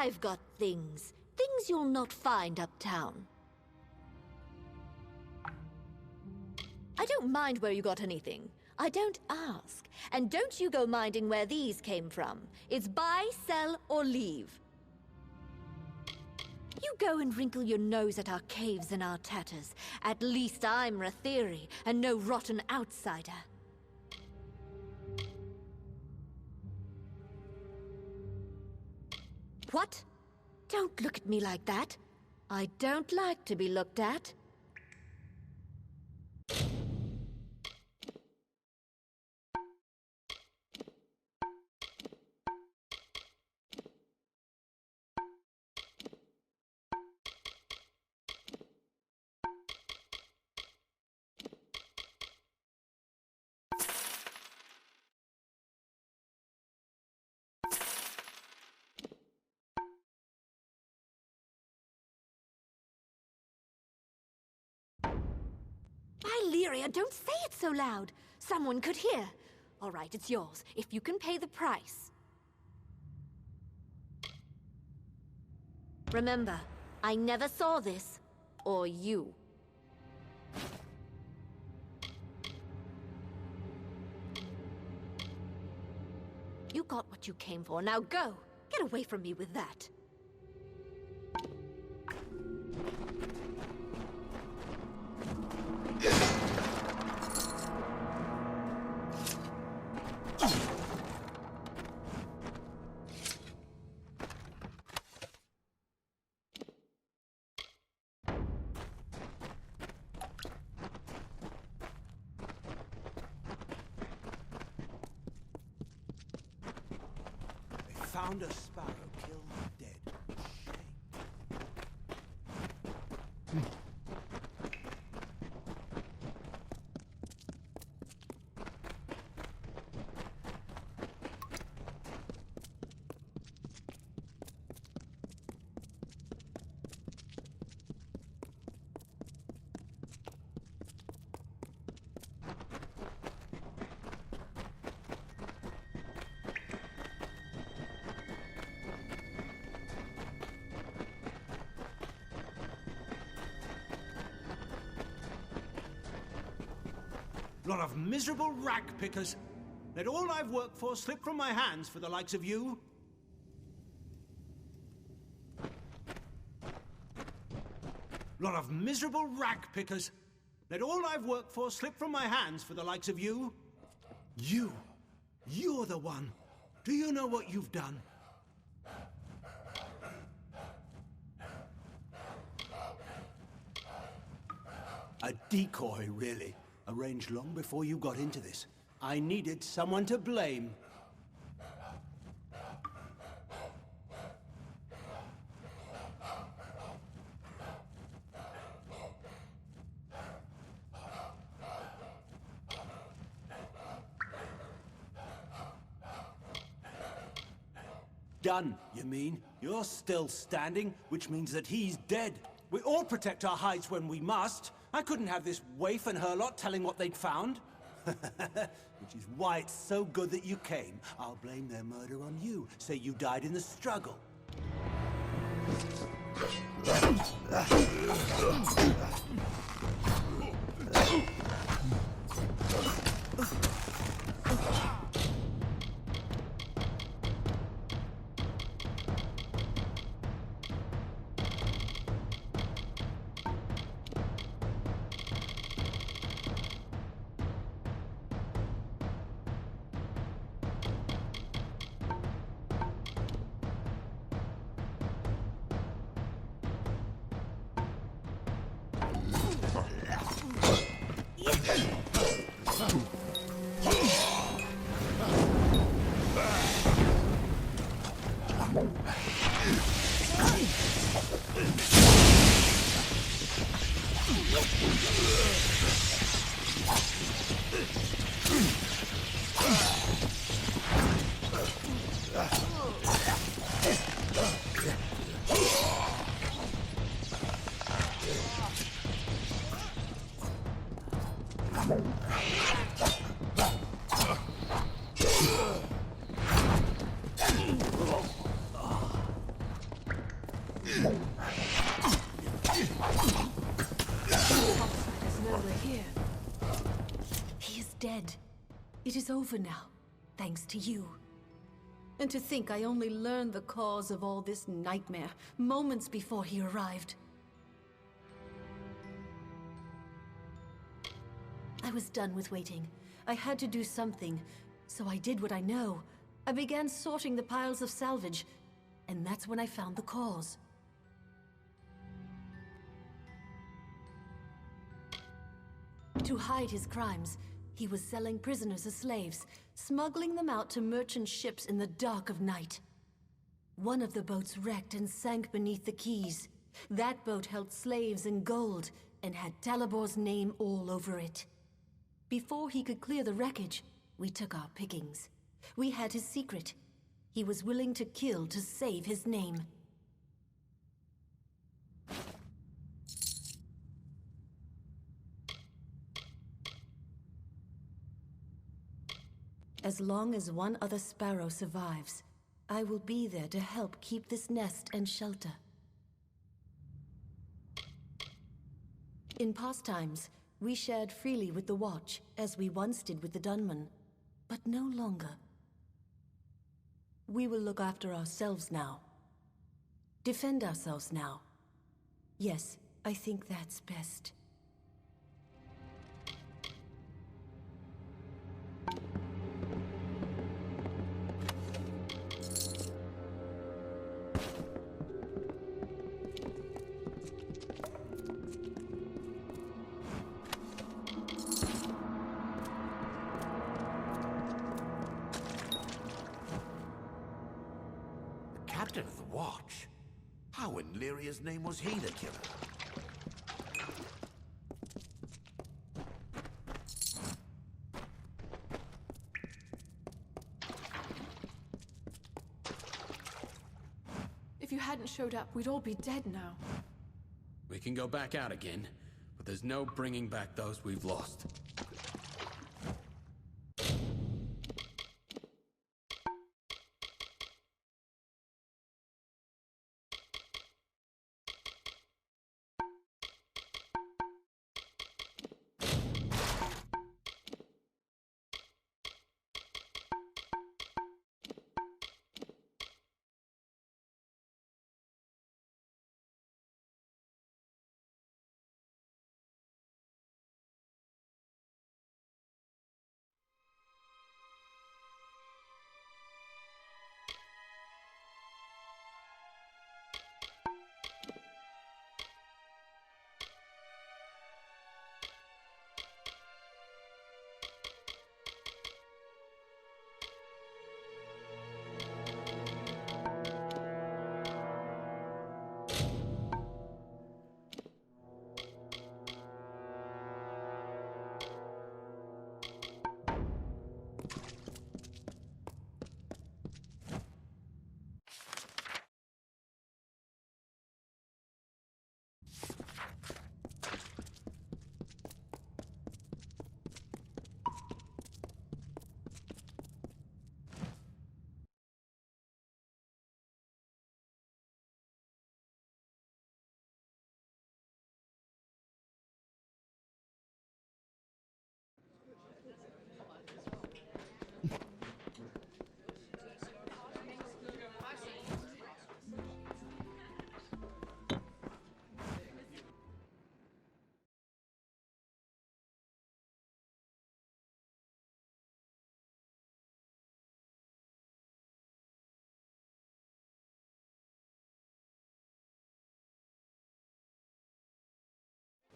I've got things. Things you'll not find uptown. I don't mind where you got anything. I don't ask. And don't you go minding where these came from. It's buy, sell, or leave. You go and wrinkle your nose at our caves and our tatters. At least I'm Rathiri, and no rotten outsider. What? Don't look at me like that. I don't like to be looked at. Lyria, don't say it so loud. Someone could hear. All right, it's yours, if you can pay the price. Remember, I never saw this. Or you. You got what you came for. Now go! Get away from me with that. Found a sparrow killed dead. Shame. Lot of miserable rag pickers. Let all I've worked for slip from my hands for the likes of you. Lot of miserable rag pickers. Let all I've worked for slip from my hands for the likes of you. You're the one. Do you know what you've done? A decoy, really. Arranged long before you got into this. I needed someone to blame. Done, you mean? You're still standing, which means that he's dead. We all protect our hides when we must. I couldn't have this waif and her lot telling what they'd found. Which is why it's so good that you came. I'll blame their murder on you. Say you died in the struggle. dead. It is over now, thanks to you. And to think I only learned the cause of all this nightmare moments before he arrived. I was done with waiting. I had to do something, so I did what I know. I began sorting the piles of salvage, and that's when I found the cause. To hide his crimes, he was selling prisoners as slaves, smuggling them out to merchant ships in the dark of night. One of the boats wrecked and sank beneath the quays. That boat held slaves and gold, and had Talibor's name all over it. Before he could clear the wreckage, we took our pickings. We had his secret. He was willing to kill to save his name. As long as one other sparrow survives, I will be there to help keep this nest and shelter. In past times, we shared freely with the Watch, as we once did with the Dunman, but no longer. We will look after ourselves now. Defend ourselves now. Yes, I think that's best. Captain of the Watch? How in Lyria's name was he the killer? If you hadn't showed up, we'd all be dead now. We can go back out again, but there's no bringing back those we've lost.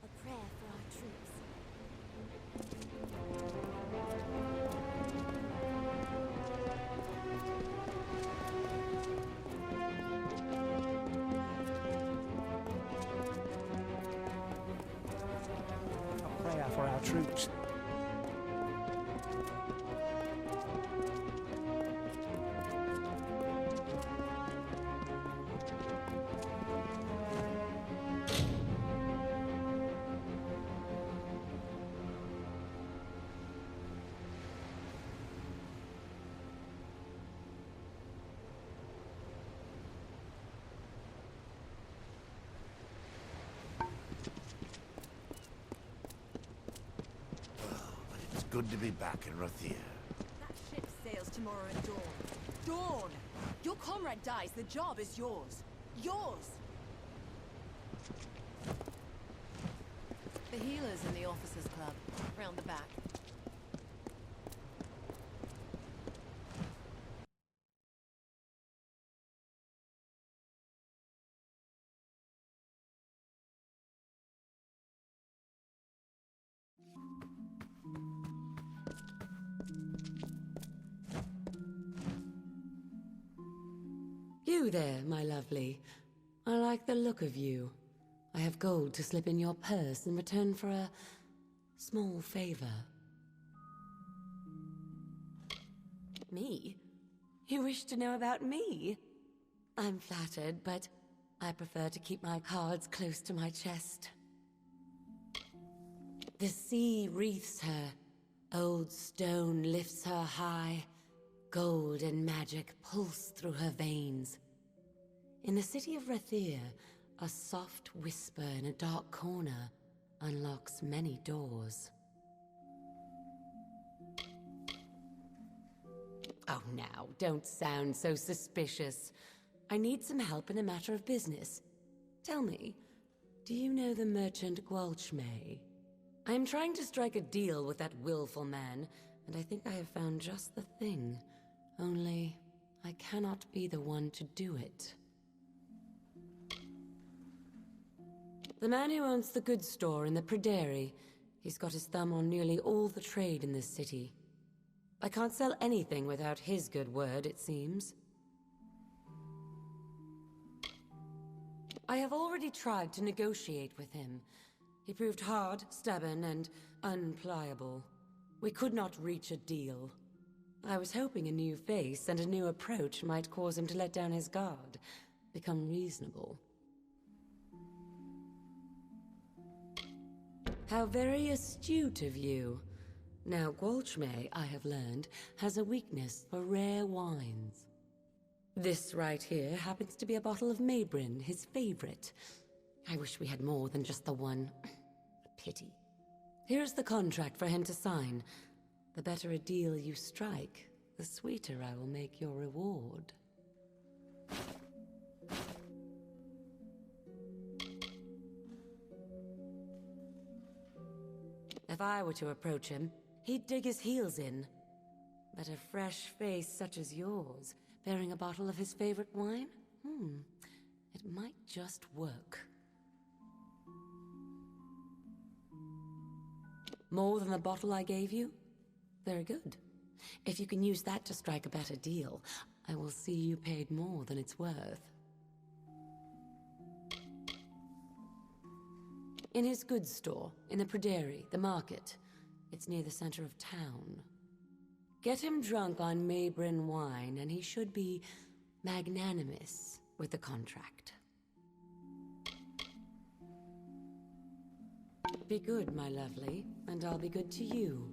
A prayer for our troops. A prayer for our troops. good to be back in Rathir. That ship sails tomorrow at dawn. Dawn! Your comrade dies, the job is yours. Yours! The healer's in the officers' club, round the back. You there, my lovely. I like the look of you. I have gold to slip in your purse in return for a small favor. Me? You wish to know about me? I'm flattered, but I prefer to keep my cards close to my chest. The sea wreathes her. Old stone lifts her high. Gold and magic pulse through her veins. In the city of Rathir, a soft whisper in a dark corner unlocks many doors. Oh, now, don't sound so suspicious. I need some help in a matter of business. Tell me, do you know the merchant Gwalchmay? I am trying to strike a deal with that willful man, and I think I have found just the thing. Only, I cannot be the one to do it. The man who owns the goods store in the Pryderi. He's got his thumb on nearly all the trade in this city. I can't sell anything without his good word, it seems. I have already tried to negotiate with him. He proved hard, stubborn, and unpliable. We could not reach a deal. I was hoping a new face and a new approach might cause him to let down his guard, become reasonable. How very astute of you. Now, Gwalchmay, I have learned, has a weakness for rare wines. This right here happens to be a bottle of Maybrin, his favorite. I wish we had more than just the one. A pity. Here's the contract for him to sign. The better a deal you strike, the sweeter I will make your reward. If I were to approach him, he'd dig his heels in. But a fresh face such as yours, bearing a bottle of his favorite wine? It might just work. More than the bottle I gave you? Very good. If you can use that to strike a better deal, I will see you paid more than it's worth. In his goods store, in the Pryderi, the market. It's near the center of town. Get him drunk on Maybrin wine, and he should be magnanimous with the contract. Be good, my lovely, and I'll be good to you.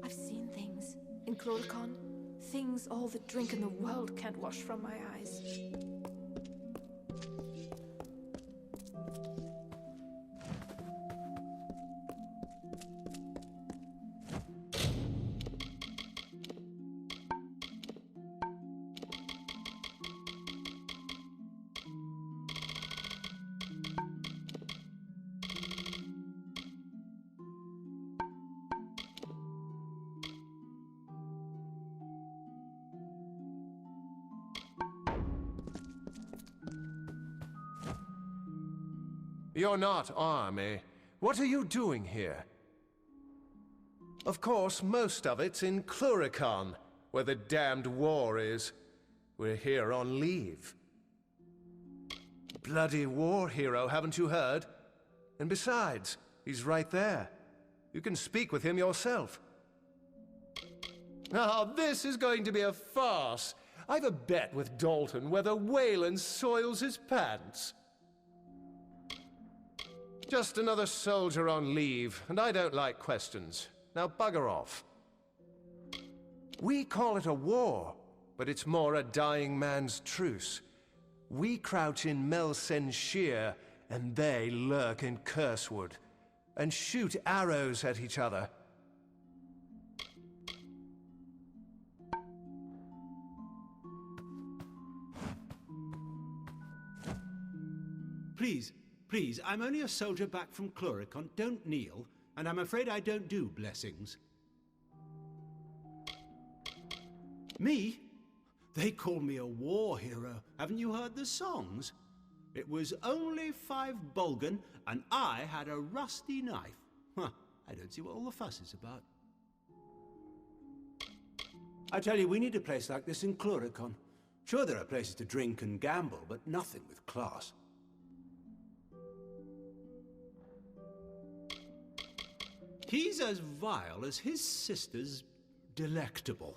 I've seen things in Chloricon. Things all the drink in the world can't wash from my eyes. You're not army. What are you doing here? Of course, most of it's in Chloricon, where the damned war is. We're here on leave. Bloody war hero, haven't you heard? And besides, he's right there. You can speak with him yourself. Now, this is going to be a farce. I've a bet with Dalton whether Wayland soils his pants. Just another soldier on leave, and I don't like questions. Now bugger off. We call it a war, but it's more a dying man's truce. We crouch in Melsen Shear, and they lurk in Cursewood, and shoot arrows at each other. Please, please, I'm only a soldier back from Chloricon. Don't kneel, and I'm afraid I don't do blessings. Me? They call me a war hero. Haven't you heard the songs? It was only 5 Bolgan, and I had a rusty knife. Huh, I don't see what all the fuss is about. I tell you, we need a place like this in Chloricon. Sure, there are places to drink and gamble, but nothing with class. He's as vile as his sister's delectable.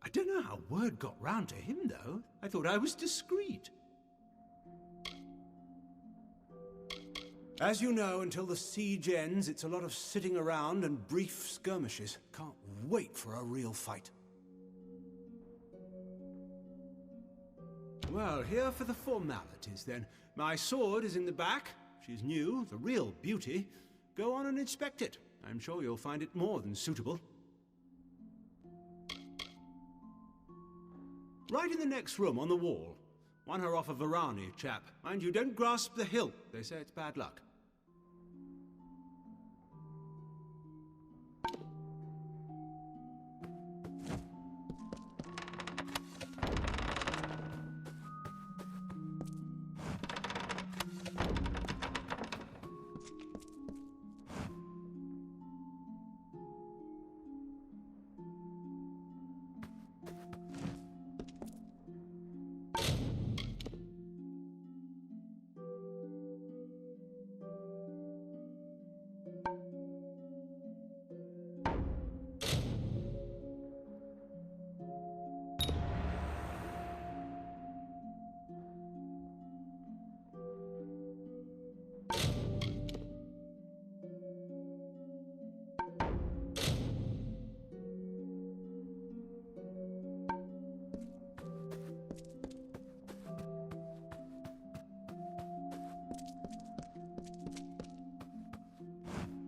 I don't know how word got round to him, though. I thought I was discreet. As you know, until the siege ends, it's a lot of sitting around and brief skirmishes. Can't wait for a real fight. Well, here for the formalities, then. My sword is in the back. She's new, the real beauty. Go on and inspect it. I'm sure you'll find it more than suitable. Right in the next room on the wall. Won her off a Varani chap. Mind you, don't grasp the hilt. They say it's bad luck.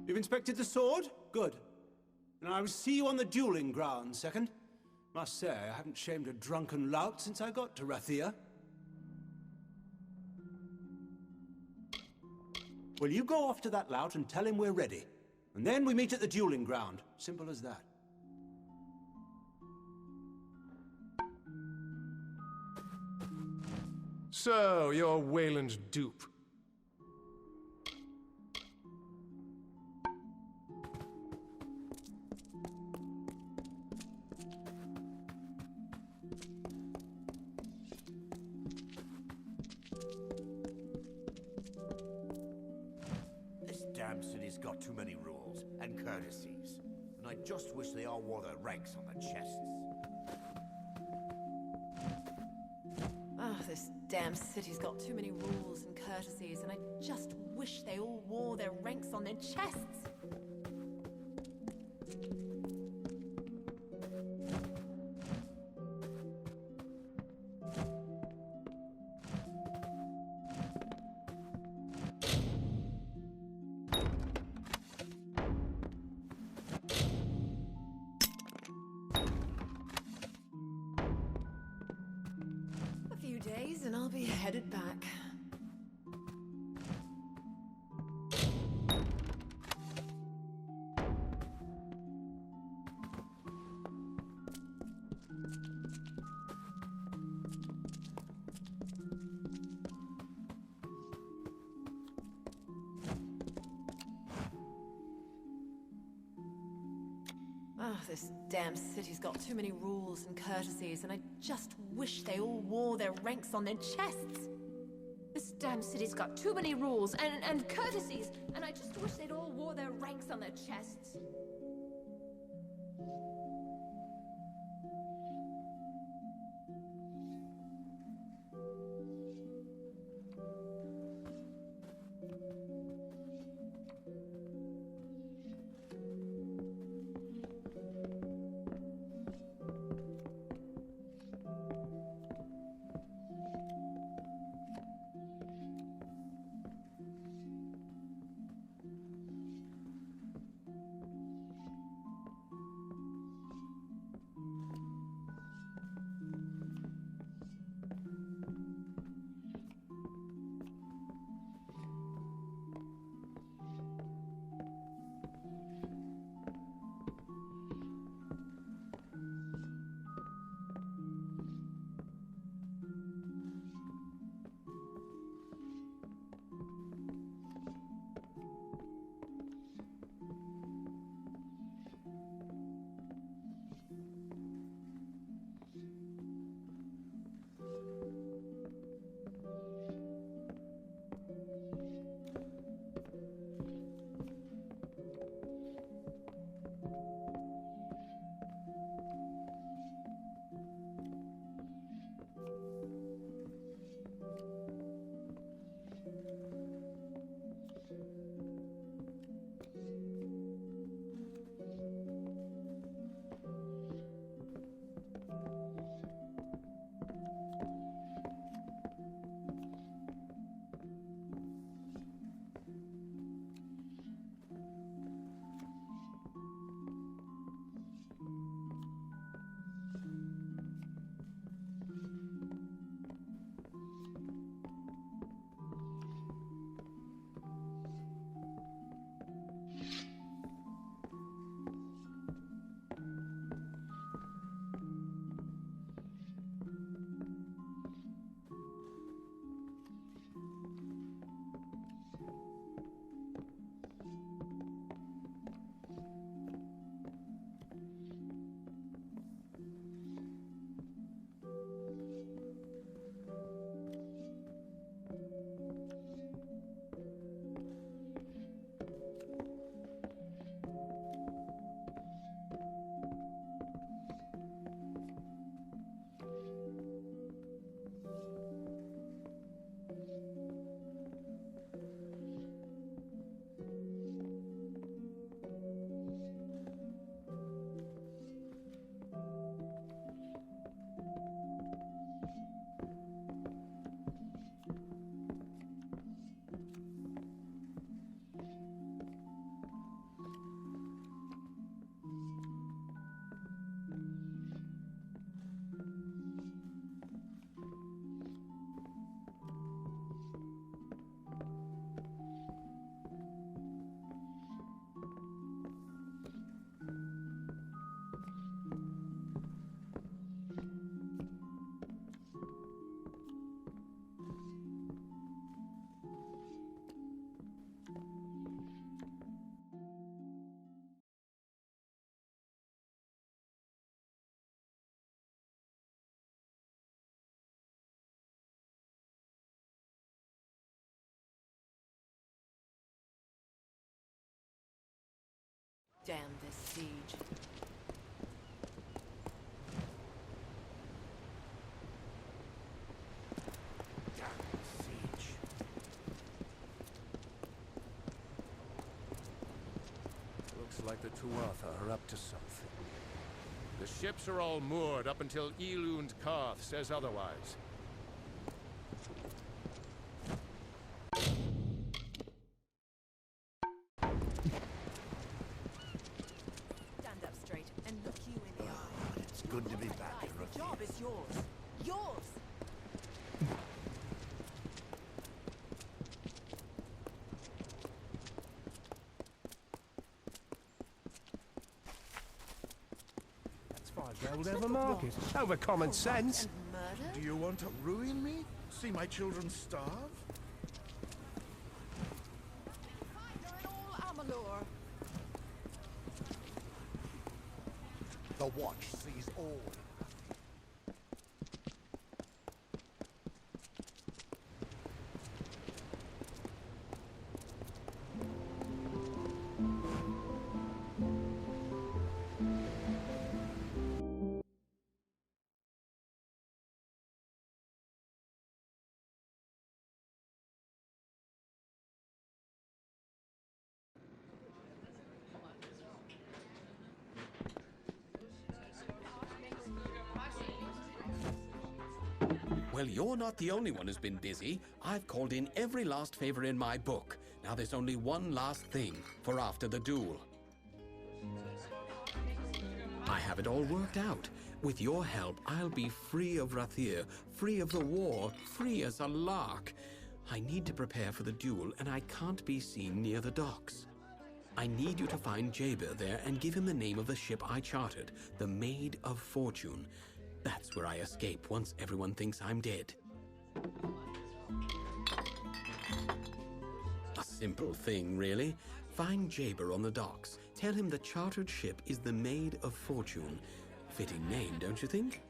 You've inspected the sword? Good. And I will see you on the dueling ground, second. Must say, I haven't shamed a drunken lout since I got to Rathia. Well, you go off to that lout and tell him we're ready. And then we meet at the dueling ground. Simple as that. So, you're Wayland's dupe. This damn city's got too many rules and courtesies, and I just wish they all wore their ranks on their chests. Oh, this damn city's got too many rules and courtesies, and I just wish they all wore their ranks on their chests. Days and I'll be headed back. Oh, this damn city's got too many rules and courtesies, and I just wish they all wore their ranks on their chests. This damn city's got too many rules and courtesies, and I just wish they'd all wore their ranks on their chests. Damn this siege. Damn this siege. Looks like the Tuatha are up to something. The ships are all moored up until Elund Karth says otherwise. Stand up straight and look you in the eye. It's good to be back, The Rookie. job is yours. Yours! That's 5 gold over market. Over common sense. And murder? Do you want to ruin me? See my children starve? Finder in all Amalur. The watch sees all. Well, you're not the only one who's been busy. I've called in every last favor in my book. Now there's only one last thing for after the duel. I have it all worked out. With your help, I'll be free of Rathir, free of the war, free as a lark. I need to prepare for the duel, and I can't be seen near the docks. I need you to find Jaber there and give him the name of the ship I chartered, the Maid of Fortune. That's where I escape once everyone thinks I'm dead. A simple thing, really. Find Jaber on the docks. Tell him the chartered ship is the Maid of Fortune. Fitting name, don't you think?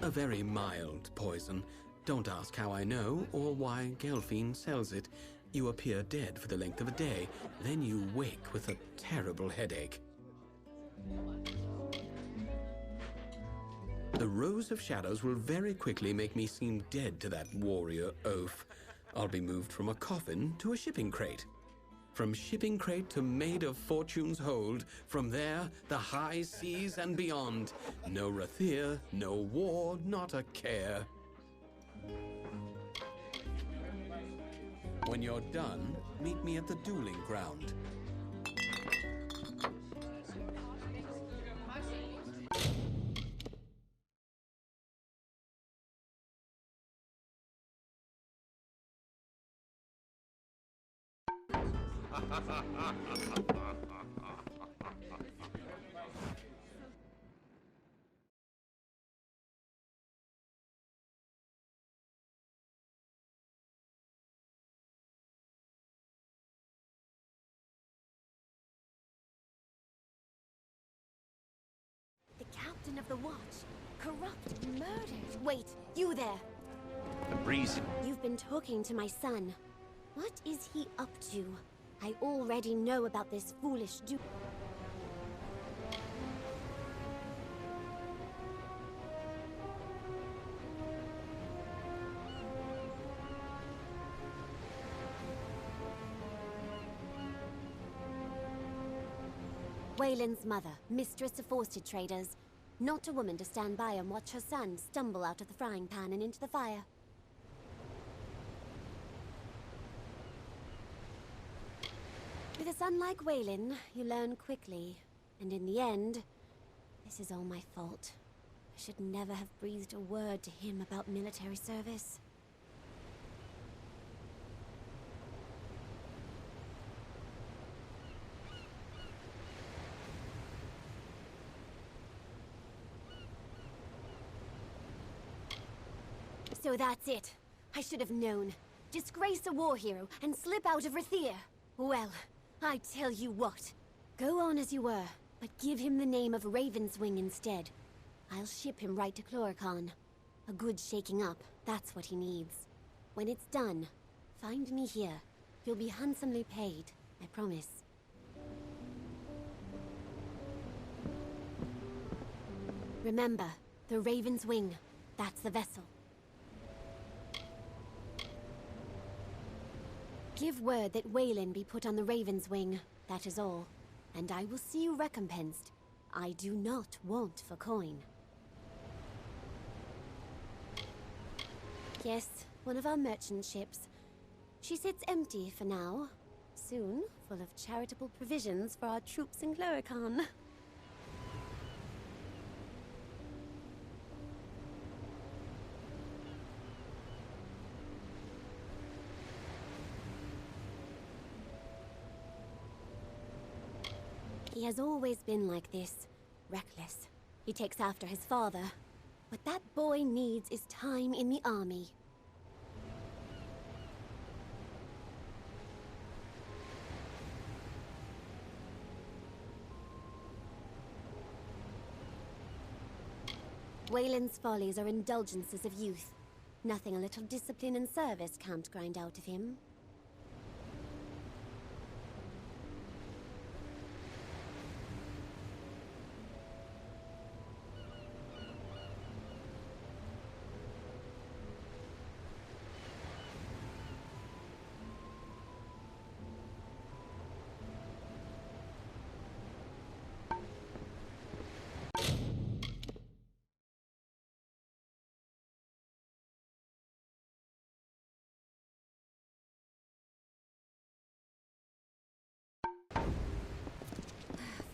A very mild poison. Don't ask how I know or why Gelfine sells it. You appear dead for the length of a day, then you wake with a terrible headache. The Rose of Shadows will very quickly make me seem dead to that warrior oaf. I'll be moved from a coffin to a shipping crate. From shipping crate to Maid of Fortune's hold, from there, the high seas and beyond. No Rathir, no war, not a care. When you're done, meet me at the dueling ground. The captain of the watch. Corrupted, murdered. Wait, you there. The breeze. You've been talking to my son. What is he up to? I already know about this foolish Wayland's mother, mistress of worsted traders. Not a woman to stand by and watch her son stumble out of the frying pan and into the fire. With a son like Wayland, you learn quickly. And in the end, this is all my fault. I should never have breathed a word to him about military service. So that's it. I should have known. Disgrace a war hero and slip out of Rathir. Well, I tell you what. Go on as you were, but give him the name of Ravenswing instead. I'll ship him right to Chloricon. A good shaking up, that's what he needs. When it's done, find me here. You'll be handsomely paid. I promise. Remember, the Raven's Wing. That's the vessel. Give word that Waylon be put on the Raven's Wing. That is all. And I will see you recompensed. I do not want for coin. Yes, one of our merchant ships. She sits empty for now. Soon, full of charitable provisions for our troops in Chloricon. He has always been like this, reckless. He takes after his father. What that boy needs is time in the army. Waylon's follies are indulgences of youth. Nothing a little discipline and service can't grind out of him.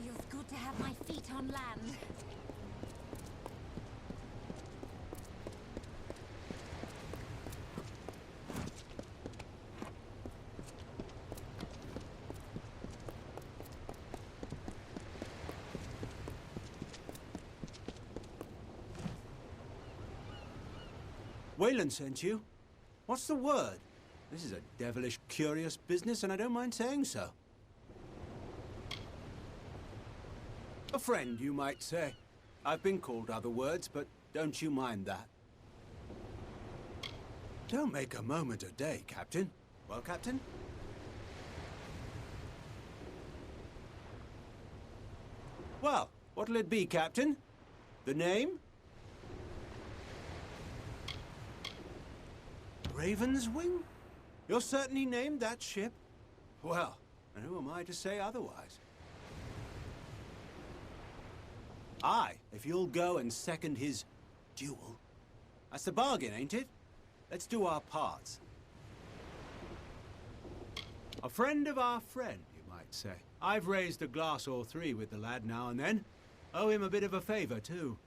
Feels good to have my feet on land. Waylon sent you? What's the word? This is a devilish curious business, and I don't mind saying so. A friend, you might say. I've been called other words, but don't you mind that. Don't make a moment a day, Captain. Well, Captain? Well, what'll it be, Captain? The name? Raven's Wing? You're certain he named that ship? Well, and who am I to say otherwise? Aye, if you'll go and second his duel. That's the bargain, ain't it? Let's do our parts. A friend of our friend, you might say. I've raised a glass or three with the lad now and then. Owe him a bit of a favor, too.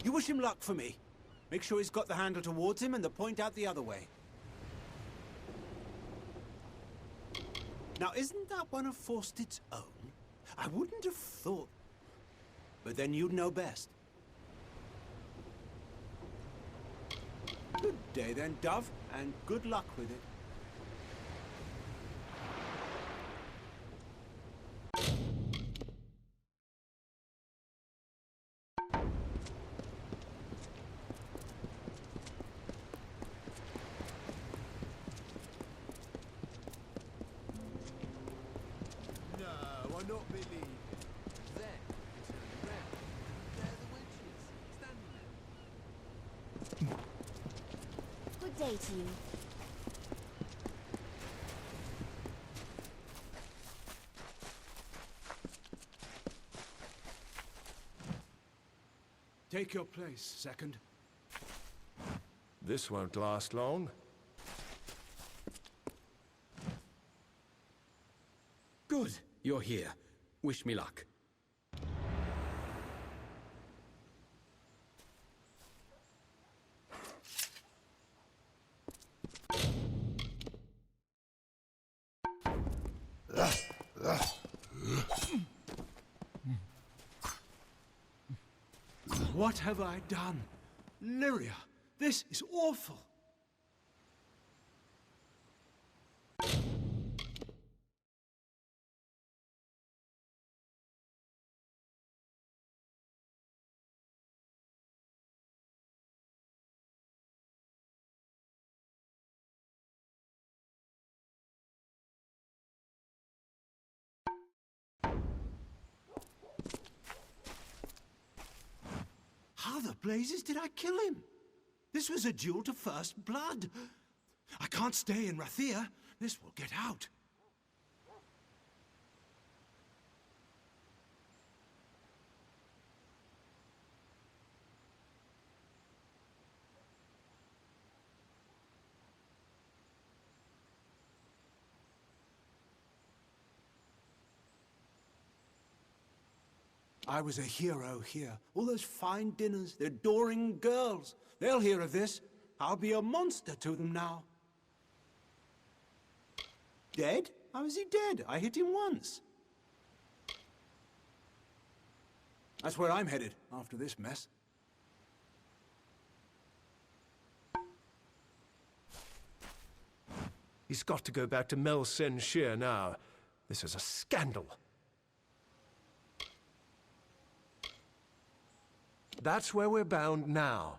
You wish him luck for me. Make sure he's got the handle towards him and the point out the other way. Now, isn't that one of Forsted's own? I wouldn't have thought... But then you'd know best. Good day then, Dove, and good luck with it. Not believe it. Then he turned around, and there the witch is, standing there. Good day to you. Take your place, second. This won't last long. Good, you're here. Wish me luck. What have I done? Lyria, this is awful. blazes did I kill him? This was a duel to first blood. I can't stay in Rathir. This will get out. I was a hero here. All those fine dinners, the adoring girls. They'll hear of this. I'll be a monster to them now. Dead? How is he dead? I hit him once. That's where I'm headed after this mess. He's got to go back to Mel Sen Shir now. This is a scandal. That's where we're bound now.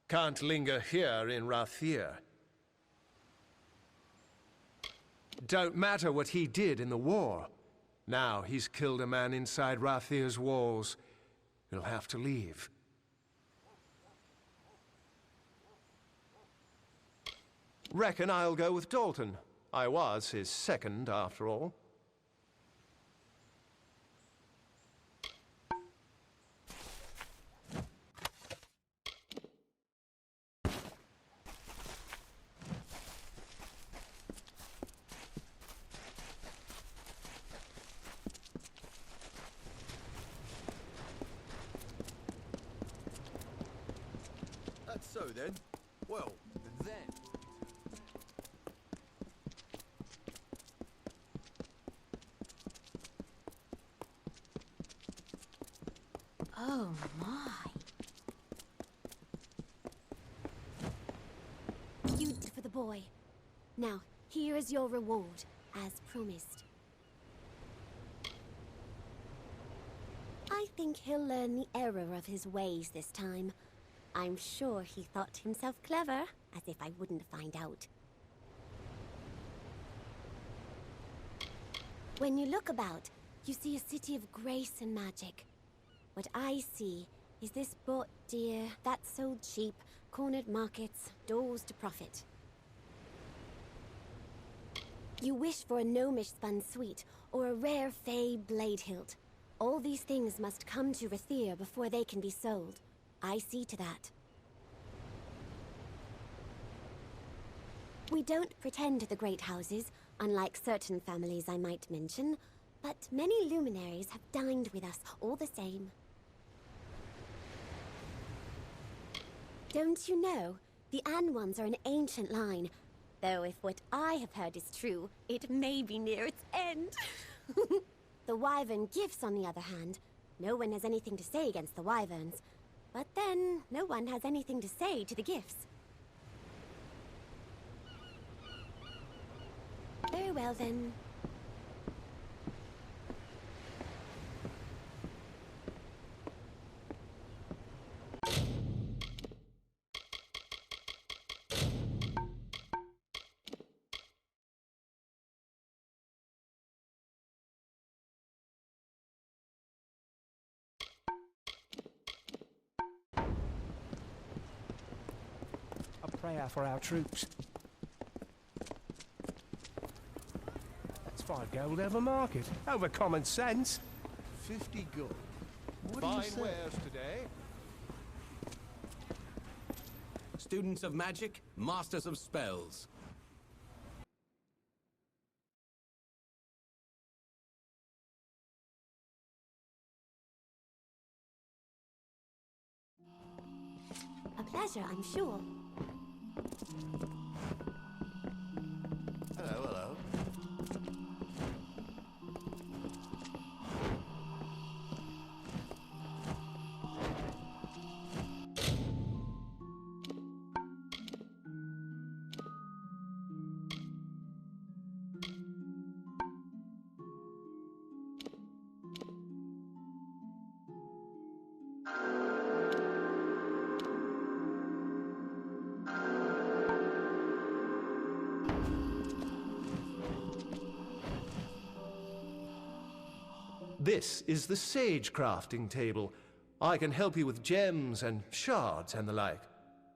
Can't linger here in Rathir. Don't matter what he did in the war. Now he's killed a man inside Rathir's walls. He'll have to leave. Reckon I'll go with Dalton. I was his second, after all. That's so then. Well, then. Oh my. You did for the boy. Now, here is your reward, as promised. I think he'll learn the error of his ways this time. I'm sure he thought himself clever, as if I wouldn't find out. When you look about, you see a city of grace and magic. What I see is this bought dear, that sold cheap, cornered markets, doors to profit. You wish for a gnomish spun sweet, or a rare fey blade hilt. All these things must come to Rathir before they can be sold. I see to that. We don't pretend to the great houses, unlike certain families I might mention, but many luminaries have dined with us all the same. Don't you know, the Anwans are an ancient line, though if what I have heard is true, it may be near its end. The Wyvern gifts, on the other hand, no one has anything to say against the Wyverns. But then, no one has anything to say to the gifts. Very well, then. A prayer for our troops. That's 5 gold over market. Over common sense. 50 gold. What Fine do you say? wares today. Students of magic, masters of spells. A pleasure, I'm sure. Hello, hello. This is the sage crafting table. I can help you with gems and shards and the like.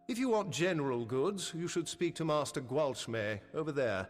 If you want general goods, you should speak to Master Gwalchmay over there.